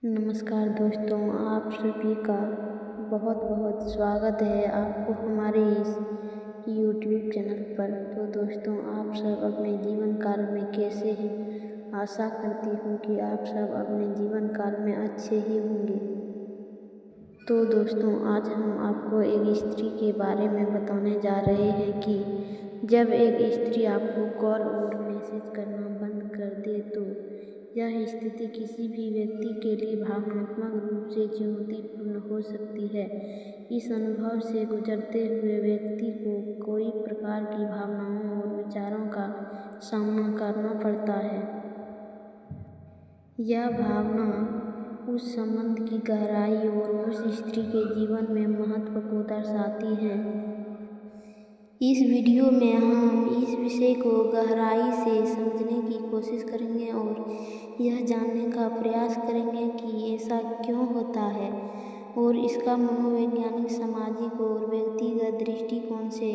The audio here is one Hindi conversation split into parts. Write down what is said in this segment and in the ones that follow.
नमस्कार दोस्तों, आप सभी का बहुत बहुत स्वागत है आपको हमारे इस यूट्यूब चैनल पर। तो दोस्तों, आप सब अपने जीवन काल में कैसे हैं? आशा करती हूँ कि आप सब अपने जीवन काल में अच्छे ही होंगे। तो दोस्तों, आज हम आपको एक स्त्री के बारे में बताने जा रहे हैं कि जब एक स्त्री आपको कॉल और मैसेज करना बंद कर दे तो यह स्थिति किसी भी व्यक्ति के लिए भावनात्मक रूप से चुनौतीपूर्ण हो सकती है। इस अनुभव से गुजरते हुए व्यक्ति को कई प्रकार की भावनाओं और विचारों का सामना करना पड़ता है। यह भावना उस संबंध की गहराई और उस स्त्री के जीवन में महत्व को दर्शाती है। इस वीडियो में हम इस विषय को गहराई से समझने की कोशिश करेंगे और यह जानने का प्रयास करेंगे कि ऐसा क्यों होता है और इसका मनोवैज्ञानिक, सामाजिक और व्यक्तिगत दृष्टिकोण से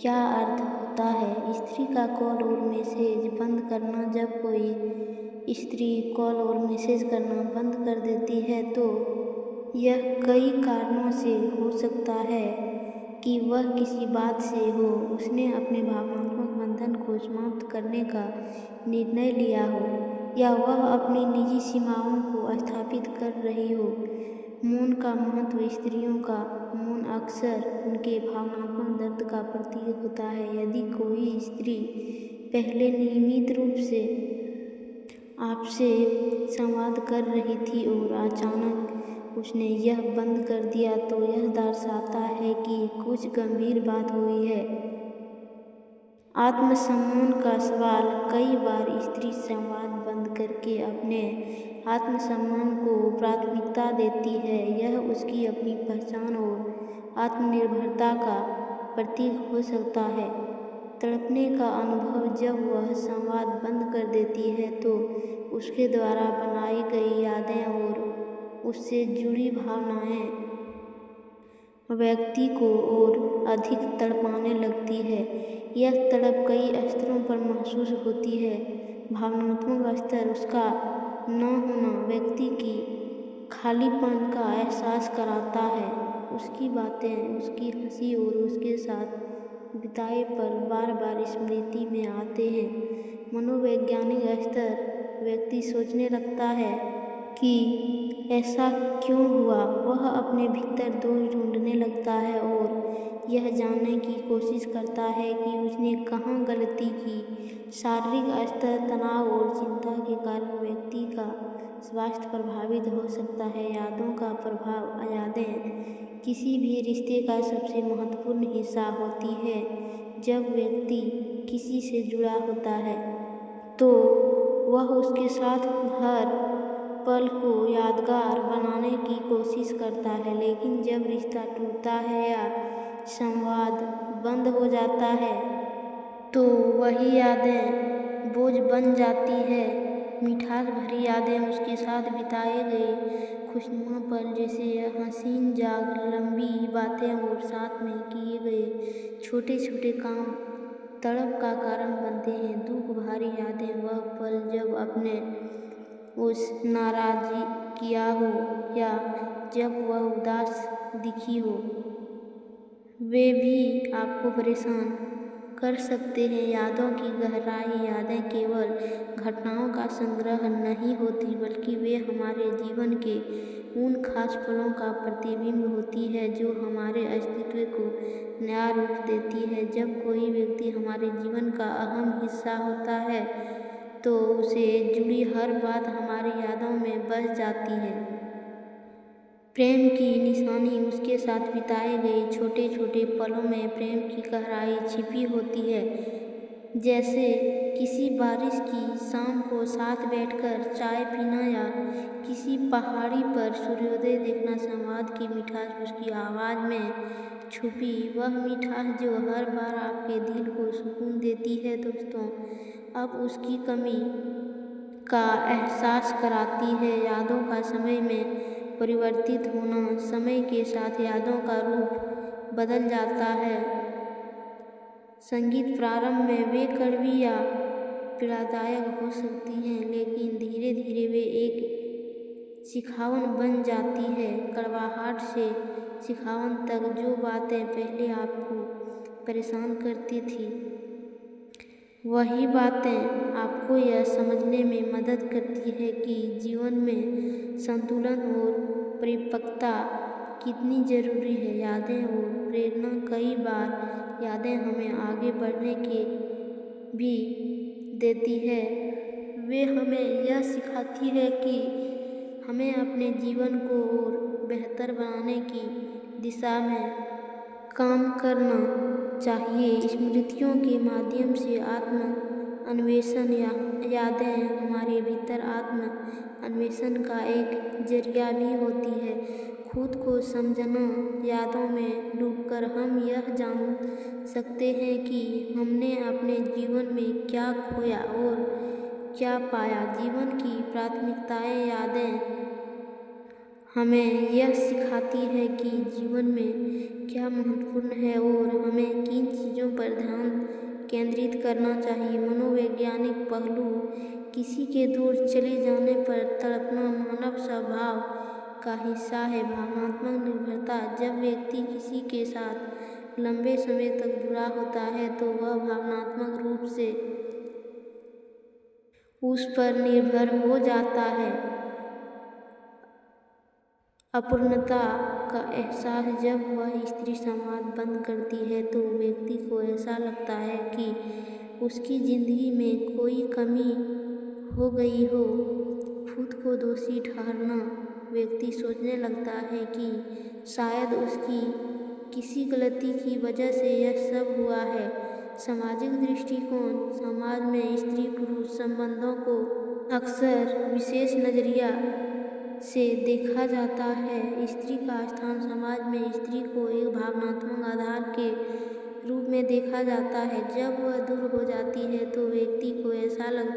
क्या अर्थ होता है। स्त्री का कॉल और मैसेज बंद करना। जब कोई स्त्री कॉल और मैसेज करना बंद कर देती है तो यह कई कारणों से हो सकता है कि वह किसी बात से हो, उसने अपने भावनात्मक बंधन को समाप्त करने का निर्णय लिया हो, या वह अपनी निजी सीमाओं को स्थापित कर रही हो। मौन का महत्व। स्त्रियों का मौन अक्सर उनके भावनात्मक दर्द का प्रतीक होता है। यदि कोई स्त्री पहले नियमित रूप से आपसे संवाद कर रही थी और अचानक उसने यह बंद कर दिया तो यह दर्शाता है कि कुछ गंभीर बात हुई है। आत्मसम्मान का सवाल। कई बार स्त्री संवाद बंद करके अपने आत्मसम्मान को प्राथमिकता देती है। यह उसकी अपनी पहचान और आत्मनिर्भरता का प्रतीक हो सकता है। तड़पने का अनुभव। जब वह संवाद बंद कर देती है तो उसके द्वारा बनाई गई यादें और उससे जुड़ी भावनाएं व्यक्ति को और अधिक तड़पाने लगती है। यह तड़प कई स्तरों पर महसूस होती है। भावनात्मक स्तर। उसका न होना व्यक्ति की खालीपन का एहसास कराता है। उसकी बातें, उसकी हंसी और उसके साथ बिताए पल बार बार स्मृति में आते हैं। मनोवैज्ञानिक स्तर। व्यक्ति सोचने लगता है कि ऐसा क्यों हुआ। वह अपने भीतर दोष ढूंढने लगता है और यह जानने की कोशिश करता है कि उसने कहाँ गलती की। शारीरिक स्तर। तनाव और चिंता के कारण व्यक्ति का स्वास्थ्य प्रभावित हो सकता है। यादों का प्रभाव। यादें किसी भी रिश्ते का सबसे महत्वपूर्ण हिस्सा होती है। जब व्यक्ति किसी से जुड़ा होता है तो वह उसके साथ हर पल को यादगार बनाने की कोशिश करता है। लेकिन जब रिश्ता टूटता है या संवाद बंद हो जाता है तो वही यादें बोझ बन जाती है। मिठास भरी यादें। उसके साथ बिताए गए खुशनुमा पल, जैसे हसीन जाग, लंबी बातें और साथ में किए गए छोटे छोटे काम तड़प का कारण बनते हैं। दुख भरी यादें। वह पल जब आपने उस नाराज़ी किया हो या जब वह उदास दिखी हो, वे भी आपको परेशान कर सकते हैं। यादों की गहराई। यादें केवल घटनाओं का संग्रह नहीं होती बल्कि वे हमारे जीवन के उन खास पलों का प्रतिबिंब होती है जो हमारे अस्तित्व को नया रूप देती है। जब कोई व्यक्ति हमारे जीवन का अहम हिस्सा होता है तो उसे जुड़ी हर बात हमारी यादों में बस जाती है। प्रेम की निशानी। उसके साथ बिताए गए छोटे छोटे पलों में प्रेम की गहराई छिपी होती है। जैसे किसी बारिश की शाम को साथ बैठकर चाय पीना या किसी पहाड़ी पर सूर्योदय देखना। संवाद की मिठास। उसकी आवाज़ में छुपी वह मिठास जो हर बार आपके दिल को सुकून देती है। दोस्तों, अब उसकी कमी का एहसास कराती है। यादों का समय में परिवर्तित होना। समय के साथ यादों का रूप बदल जाता है। संगीत। प्रारंभ में वे कड़वी या पीड़ादायक हो सकती हैं, लेकिन धीरे धीरे वे एक सिखावन बन जाती है। कड़वाहट से सिखावन तक जो बातें पहले आपको परेशान करती थी, वही बातें आपको यह समझने में मदद करती है कि जीवन में संतुलन और परिपक्वता कितनी ज़रूरी है। यादें और प्रेरणा, कई बार यादें हमें आगे बढ़ने के भी देती है। वे हमें यह सिखाती है कि हमें अपने जीवन को और बेहतर बनाने की दिशा में काम करना चाहिए। स्मृतियों के माध्यम से आत्म अन्वेषण या यादें हमारे भीतर आत्म अन्वेषण का एक जरिया भी होती है। खुद को समझना, यादों में डूबकर हम यह जान सकते हैं कि हमने अपने जीवन में क्या खोया और क्या पाया। जीवन की प्राथमिकताएं, यादें हमें यह सिखाती है कि जीवन में क्या महत्वपूर्ण है और हमें किन चीज़ों पर ध्यान केंद्रित करना चाहिए। मनोवैज्ञानिक पहलू, किसी के दूर चले जाने पर तड़पना मानव स्वभाव का हिस्सा है। भावनात्मक निर्भरता, जब व्यक्ति किसी के साथ लंबे समय तक जुड़ा होता है तो वह भावनात्मक रूप से उस पर निर्भर हो जाता है। अपूर्णता का एहसास, जब वह स्त्री संवाद बंद करती है तो व्यक्ति को ऐसा लगता है कि उसकी जिंदगी में कोई कमी हो गई हो। खुद को दोषी ठहराना, व्यक्ति सोचने लगता है कि शायद उसकी किसी गलती की वजह से यह सब हुआ है। सामाजिक दृष्टिकोण, समाज में स्त्री पुरुष संबंधों को अक्सर विशेष नजरिया से देखा जाता है। स्त्री का स्थान, समाज में स्त्री को एक भावनात्मक आधार के रूप में देखा जाता है। जब वह दूर हो जाती है तो व्यक्ति को ऐसा लगता